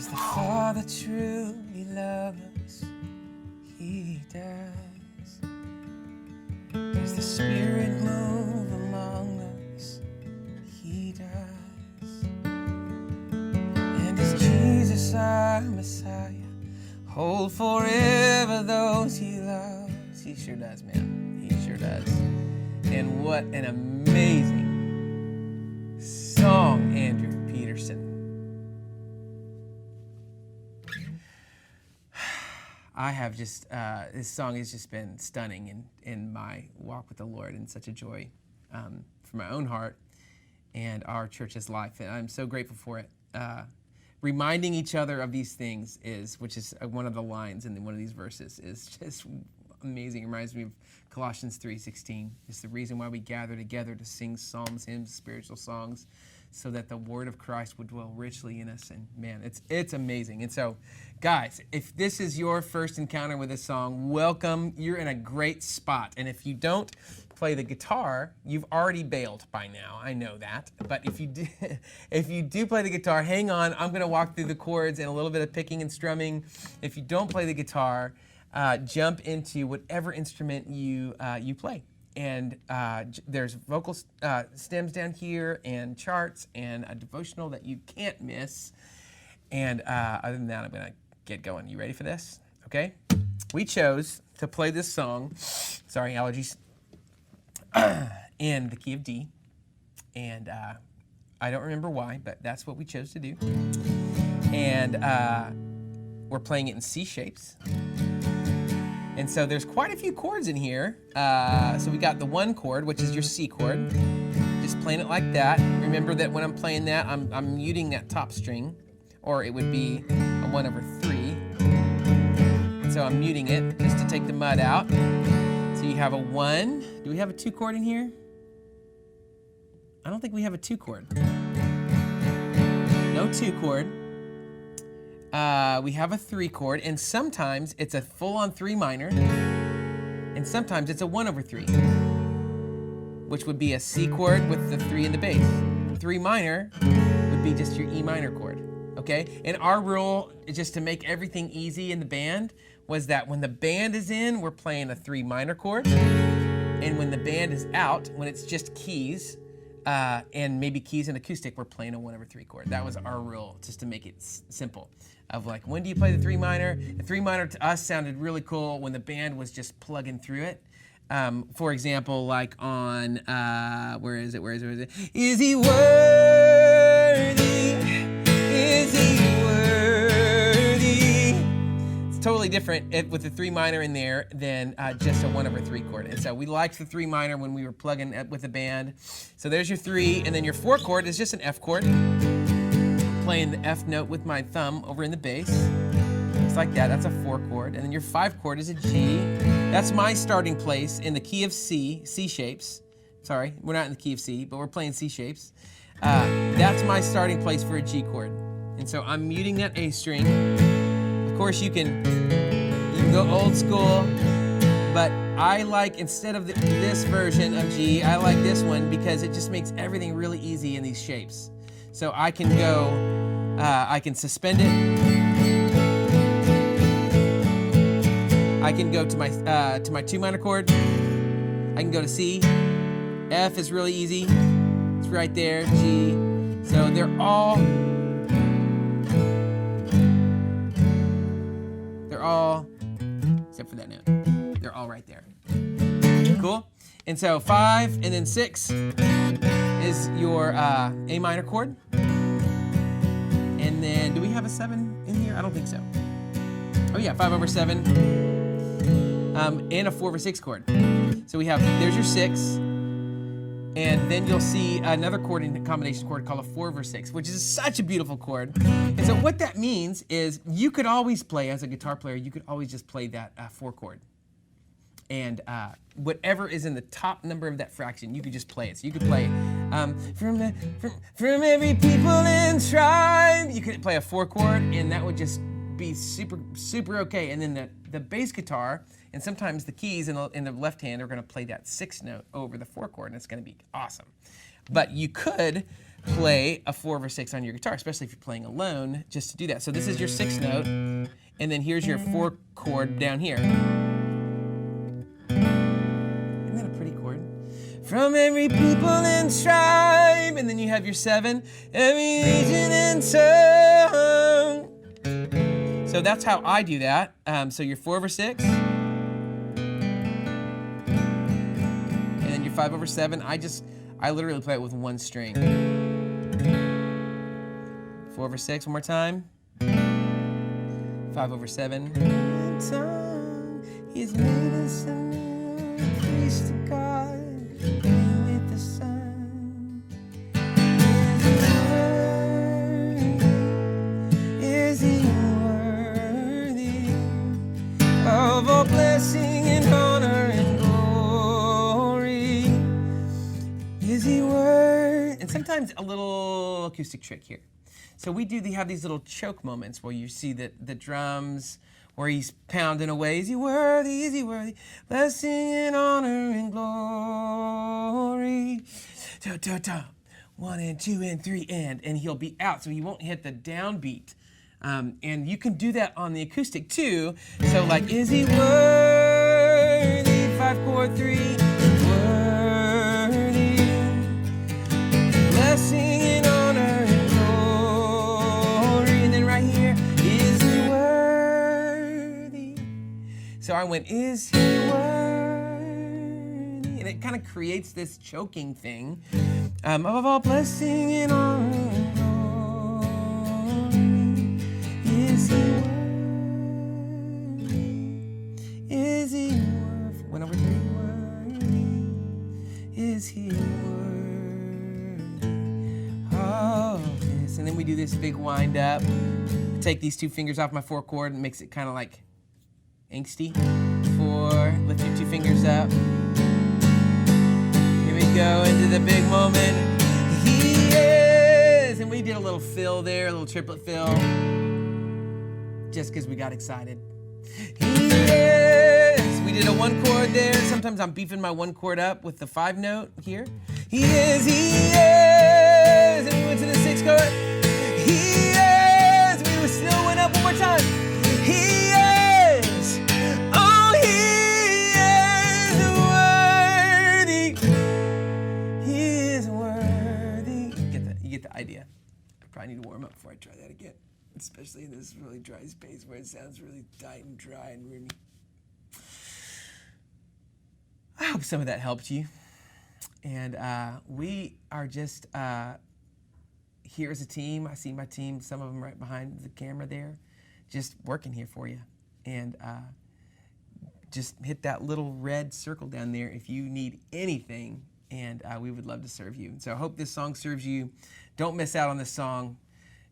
Does the Father truly love us? He does. Does the Spirit move among us? He does. And is Jesus our Messiah? Hold forever those he loves. He sure does, man. He sure does. And what an amazing song, Andrew Peterson. I have just, this song has just been stunning in my walk with the Lord, and such a joy for my own heart and our church's life. And I'm so grateful for it. Reminding each other of these things which is one of the lines in one of these verses, is just amazing. It reminds me of Colossians 3:16. It's the reason why we gather together to sing psalms, hymns, spiritual songs, so that the word of Christ would dwell richly in us. And man, it's amazing. And so, guys, if this is your first encounter with this song, welcome. You're in a great spot. And if you don't play the guitar, you've already bailed by now. I know that. But if you do play the guitar, hang on. I'm going to walk through the chords and a little bit of picking and strumming. If you don't play the guitar, jump into whatever instrument you play. And there's vocal stems down here, and charts, and a devotional that you can't miss. And other than that, I'm going to get going. You ready for this? Okay? We chose to play this song, sorry, allergies, in the key of D. And I don't remember why, but that's what we chose to do. And we're playing it in C shapes. And so there's quite a few chords in here. So we got the 1 chord, which is your C chord. Just playing it like that. Remember that when I'm playing that, I'm muting that top string, or it would be a 1/3. And so I'm muting it just to take the mud out. So you have a 1. Do we have a 2 chord in here? I don't think we have a 2 chord. No 2 chord. We have a 3 chord, and sometimes it's a full-on 3 minor, and sometimes it's a 1/3, which would be a C chord with the 3 in the bass. 3 minor would be just your E minor chord, okay? And our rule, just to make everything easy in the band, was that when the band is in, we're playing a 3 minor chord, and when the band is out, when it's just keys, and maybe keys and acoustic, we're playing a 1/3 chord. That was our rule, just to make it simple. Of like, when do you play the 3 minor? The 3 minor to us sounded really cool when the band was just plugging through it. For example, like on, where is it? Is he worthy? Is he worthy? It's totally different with the 3 minor in there than just a 1/3 chord. And so we liked the 3 minor when we were plugging with the band. So there's your 3, and then your 4 chord is just an F chord. Playing the F note with my thumb over in the bass. It's like that. That's a 4 chord. And then your 5 chord is a G. That's my starting place in the key of C shapes. Sorry, we're not in the key of C, but we're playing C shapes. That's my starting place for a G chord. And so I'm muting that A string. Of course, you can go old school, but I like, instead of this version of G, I like this one because it just makes everything really easy in these shapes. So I can go, I can suspend it. I can go to my 2 minor chord. I can go to C. F is really easy. It's right there. G. So they're all, except for that note, they're all right there. Cool? And so 5 and then 6 is your A minor chord. And then, do we have a 7 in here? I don't think so. Oh yeah, 5/7. And a 4/6 chord. So there's your 6. And then you'll see another chord in combination chord called a 4/6, which is such a beautiful chord. And so what that means is you could always play, as a guitar player, you could always just play that 4 chord. And whatever is in the top number of that fraction, you could just play it. So you could play from every people and tribe. You could play a 4 chord, and that would just be super, super okay. And then the bass guitar, and sometimes the keys in the left hand are going to play that 6 note over the 4 chord, and it's going to be awesome. But you could play a 4/6 on your guitar, especially if you're playing alone, just to do that. So this is your 6th note, and then here's your 4 chord down here. Isn't that a pretty chord? From every people and tribe, and then you have your 7, every region and tongue. So that's how I do that. So your 4/6, and then your 5/7. I literally play it with one string. 4/6, one more time. 5/7. He's made us a new priest to God, with the Son. Is he worthy of all blessing and honor and glory? Is he worthy? And sometimes a little acoustic trick here. So we have these little choke moments where you see the drums, where he's pounding away. Is he worthy? Is he worthy? Blessing and honor and glory. Da, da, da. 1 and 2 and 3 and he'll be out, so he won't hit the downbeat. And you can do that on the acoustic too. So like, is he worthy? 5 chord 3. Worthy. Blessing and honor and glory. And then right here, is he worthy? So I went, is he worthy? And it kind of creates this choking thing of all blessing and honor and glory. Is he worthy? Is he worthy? 1 over 3 worthy? Is he worthy of this? And then we do this big wind up. Take these 2 fingers off my 4 chord and makes it kind of like angsty. 4, lift your 2 fingers up. Here we go into the big moment. He is, and we did a little fill there, a little triplet fill, just because we got excited. He is. We did a 1 chord there. Sometimes I'm beefing my 1 chord up with the 5 note here. He is, he is. And we went to the 6 chord. He is. We still went up one more time. He is. Oh, he is worthy. He is worthy. You get the idea. I probably need to warm up before I try that again, especially in this really dry space where it sounds really tight and dry and roomy. I hope some of that helped you. And we are just here as a team. I see my team, some of them right behind the camera there, just working here for you. And just hit that little red circle down there if you need anything, and we would love to serve you. So I hope this song serves you. Don't miss out on this song,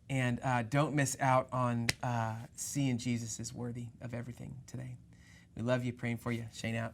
and don't miss out on seeing Jesus is worthy of everything today. We love you, praying for you. Shane out.